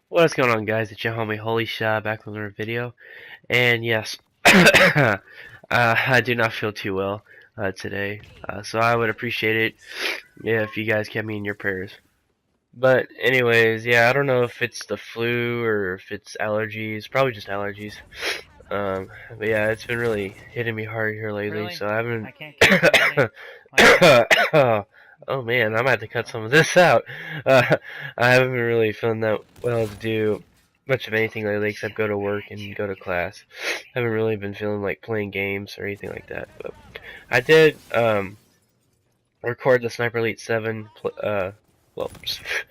What's going on, guys? It's your homie Holy Shah back with another video. And yes, I do not feel too well today, so I would appreciate it if you guys kept me in your prayers. But anyways, yeah, I don't know if it's the flu or if it's allergies. Probably just allergies. But yeah, it's been really hitting me hard here lately, Really? so I haven't. I can't keep somebody. Oh man, I might have to cut some of this out. I haven't been really feeling that well to do much of anything lately except go to work and go to class. I haven't really been feeling like playing games or anything like that. But I did record the Sniper Elite 7,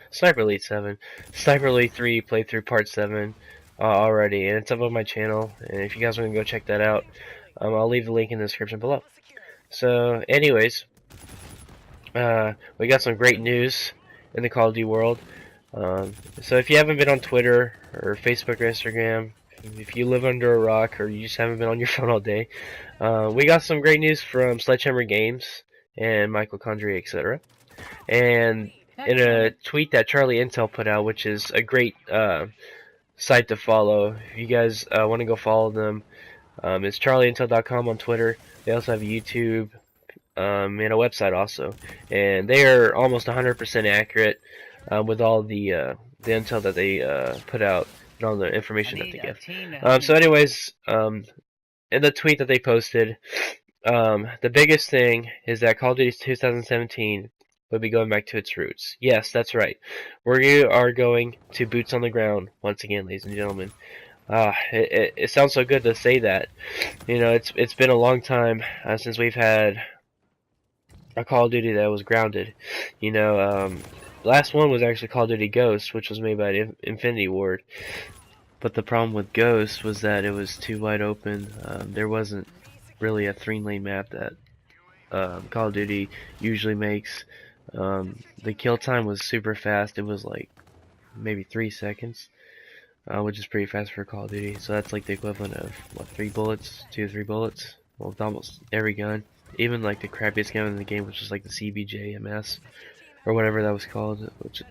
Sniper Elite 7, Sniper Elite 3 playthrough part 7 already, and it's up on my channel. And if you guys want to go check that out, I'll leave the link in the description below. So, anyways, we got some great news in the Call of Duty world. So if you haven't been on Twitter or Facebook or Instagram, if you live under a rock or you just haven't been on your phone all day, we got some great news from Sledgehammer Games and Michael Condrey, etc. And in a tweet that Charlie Intel put out, which is a great site to follow, if you guys want to go follow them, it's charlieintel.com on Twitter. They also have YouTube and a website also, and they are almost 100% accurate with all the intel that they put out and all the information that they give. So anyways, in the tweet that they posted, the biggest thing is that Call of Duty 2017 will be going back to its roots. Yes, that's right. We are going to boots on the ground once again, ladies and gentlemen. It sounds so good to say that. You know, it's been a long time since we've had a Call of Duty that was grounded. You know, the last one was actually Call of Duty Ghost, which was made by Infinity Ward. But the problem with Ghost was that it was too wide open. There wasn't really a 3-lane map that Call of Duty usually makes. The kill time was super fast. It was like maybe 3 seconds, which is pretty fast for Call of Duty. So that's like the equivalent of what, 3 bullets, 2 to 3 bullets. Well, with almost every gun, even like the crappiest gun in the game, which is like the CBJ-MS or whatever that was called, which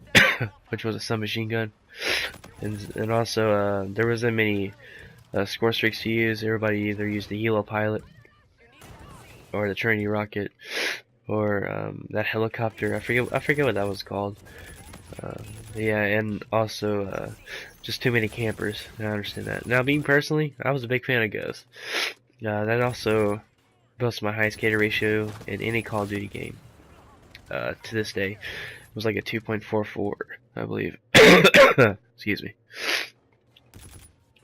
which was a submachine gun. And also there wasn't many score streaks to use. Everybody either used the Hilo pilot or the Trinity rocket or that helicopter. I forget what that was called. Yeah, and also just too many campers. I understand that. Now, me personally, I was a big fan of Ghost. That also boasts my highest KD ratio in any Call of Duty game to this day. It was like a 2.44, I believe. Excuse me.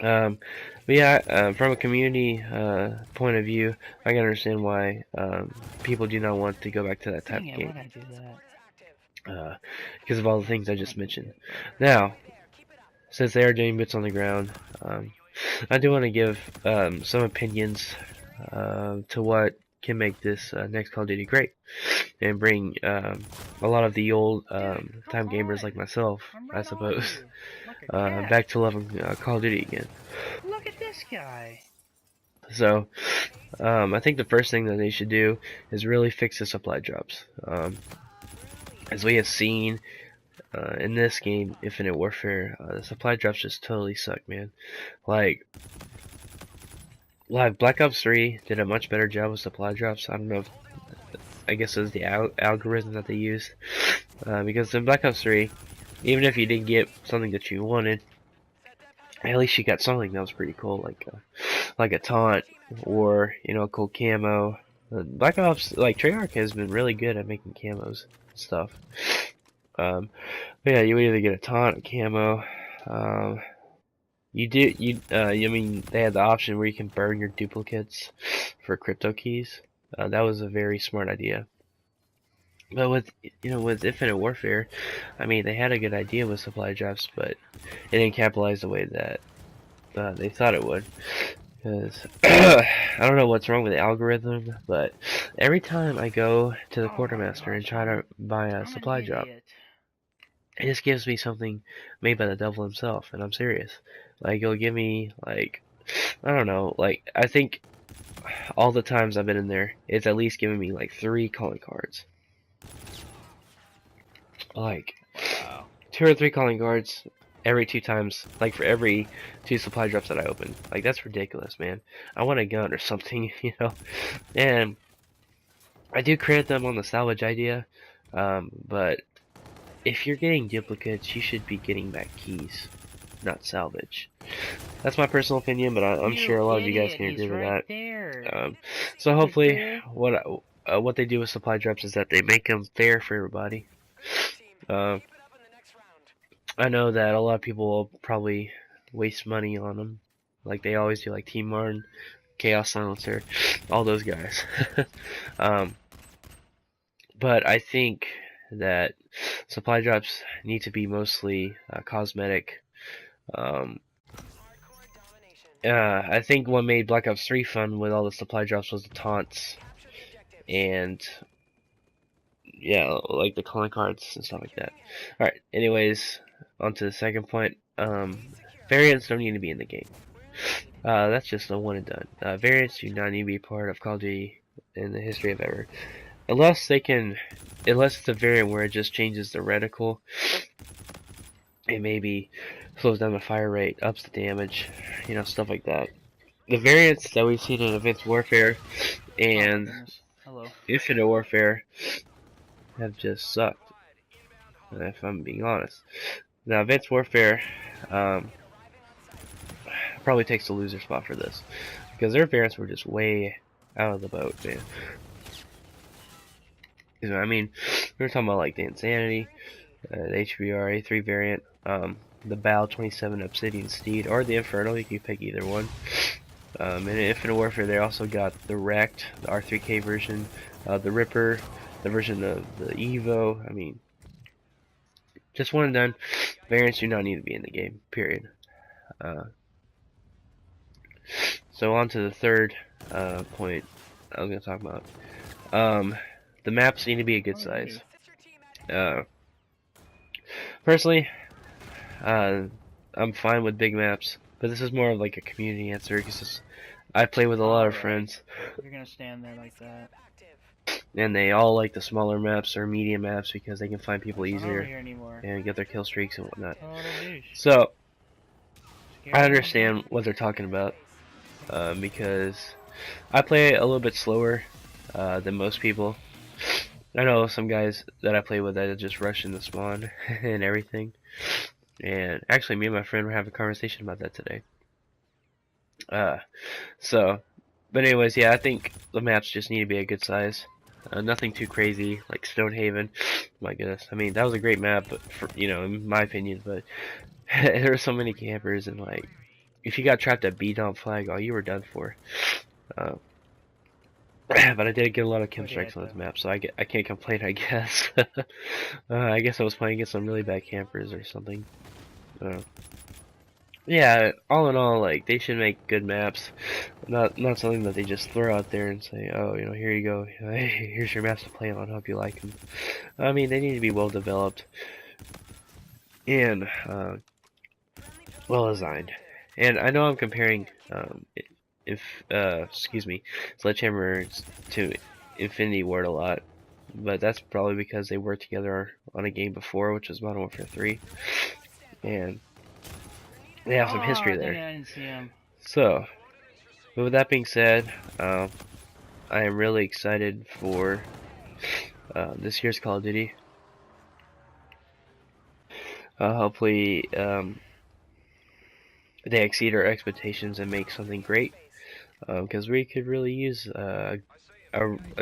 But yeah, from a community point of view, I can understand why people do not want to go back to that type of game. Because of all the things I just mentioned. Now, since they are doing bits on the ground, I do want to give some opinions to what can make this next Call of Duty great, and bring a lot of the old time gamers like myself, I suppose, back to loving Call of Duty again. Look at this guy. So, I think the first thing that they should do is really fix the supply drops. As we have seen in this game, Infinite Warfare, the supply drops just totally suck, man. Like Black Ops 3 did a much better job with supply drops. I don't know if, I guess it was the algorithm that they used. Because in Black Ops 3, even if you didn't get something that you wanted, at least you got something that was pretty cool, like a taunt, or, you know, a cool camo. Black Ops, like, Treyarch has been really good at making camos and stuff. But yeah, you would either get a taunt, a camo. I mean, they had the option where you can burn your duplicates for crypto keys. That was a very smart idea. But with Infinite Warfare, I mean, they had a good idea with supply drops, but it didn't capitalize the way that they thought it would. Because I don't know what's wrong with the algorithm, but every time I go to the quartermaster and try to buy a supply drop, it just gives me something made by the devil himself, and I'm serious. Like, it'll give me like I don't know, like, I think all the times I've been in there, it's at least given me like 3 calling cards. Like, Wow. 2 or 3 calling cards every 2 times, like for every 2 supply drops that I open. Like, that's ridiculous, man. I want a gun or something, you know? And I do credit them on the salvage idea, but if you're getting duplicates, you should be getting back keys, not salvage. That's my personal opinion, but I'm sure a lot of you guys can agree with that. So hopefully, what they do with supply drops is that they make them fair for everybody. I know that a lot of people will probably waste money on them, like they always do, like Team Martin, Chaos Silencer, all those guys. um, but I think that supply drops need to be mostly cosmetic. Um, I think what made Black Ops 3 fun with all the supply drops was the taunts and yeah, like the calling cards and stuff like that. Alright, anyways, on to the second point. Variants don't need to be in the game. That's just a one and done. Variants do not need to be part of Call of Duty in the history of ever. Unless it's a variant where it just changes the reticle. It maybe slows down the fire rate, ups the damage, you know, stuff like that. The variants that we've seen in Advanced Warfare and Infinite Warfare have just sucked, if I'm being honest. Now, Advanced Warfare probably takes the loser spot for this, because their variants were just way out of the boat, man. You know, I mean, we were talking about like the Insanity, the HBR A3 variant, the BAL 27 Obsidian Steed, or the Inferno. You can pick either one. In Infinite Warfare, they also got the Wrecked, the R3K version, the Ripper, the version of the Evo. I mean, just one and done. Variants do not need to be in the game, period. So on to the third point I was going to talk about. The maps need to be a good size. Personally, I'm fine with big maps, but this is more of like a community answer because I play with a lot of friends. You're gonna stand there like that. And they all like the smaller maps or medium maps because they can find people easier and get their kill streaks and whatnot. So I understand what they're talking about because I play a little bit slower than most people. I know some guys that I play with that just rush in the spawn and everything. And actually, me and my friend were having a conversation about that today. But anyways, yeah, I think the maps just need to be a good size. Nothing too crazy, like Stonehaven. My goodness, I mean that was a great map, but for, you know, in my opinion. But there were so many campers, and like, if you got trapped at B-Dom flag, oh, you were done for. But I did get a lot of kill strikes on this map, so I can't complain, I guess. I guess I was playing against some really bad campers or something. Yeah, all in all, like, they should make good maps, not something that they just throw out there and say, oh, you know, here you go, here's your maps to play on, hope you like them. I mean, they need to be well developed and well designed. And I know I'm comparing Sledgehammer to Infinity Ward a lot, but that's probably because they worked together on a game before, which was Modern Warfare 3, and they have some history there. So, with that being said, I am really excited for this year's Call of Duty. Hopefully, they exceed our expectations and make something great, because we could really use a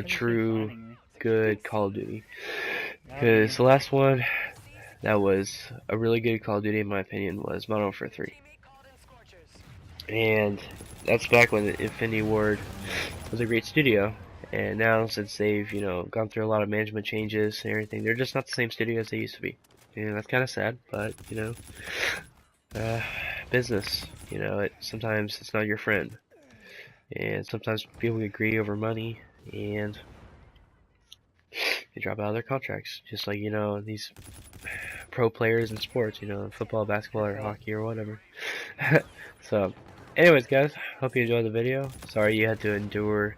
true good Call of Duty. Because the last one that was a really good Call of Duty, in my opinion, was Modern Warfare 3. And that's back when Infinity Ward was a great studio. And now, since they've, you know, gone through a lot of management changes and everything, they're just not the same studio as they used to be. And that's kind of sad, but, you know, business, you know, sometimes it's not your friend. And sometimes people get greedy over money, and they drop out of their contracts. Just like, you know, these pro players in sports, you know, football, basketball, or hockey, or whatever. So, anyways, guys, hope you enjoyed the video. Sorry you had to endure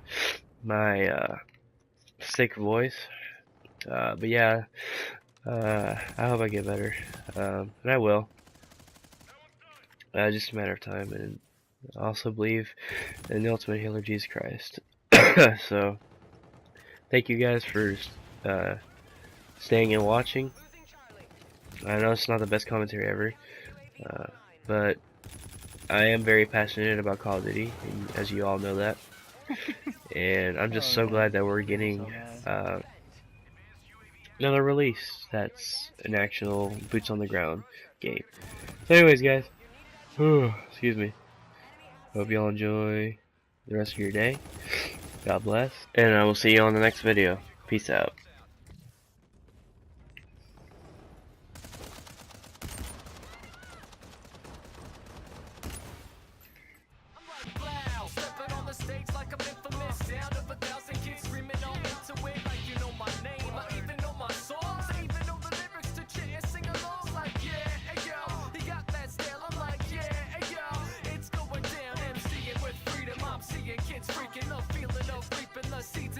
my sick voice. But yeah, I hope I get better. And I will. Just a matter of time. And I also believe in the ultimate healer, Jesus Christ. So, thank you guys for staying and watching. I know it's not the best commentary ever, but I am very passionate about Call of Duty, as you all know that. And I'm just Oh, so yeah. glad that we're So getting bad. another release that's an actual boots on the ground game. So anyways, guys, excuse me. Hope y'all enjoy the rest of your day. God bless, and I will see you on the next video. Peace out. Kids freaking up, feeling up, reaping the seeds.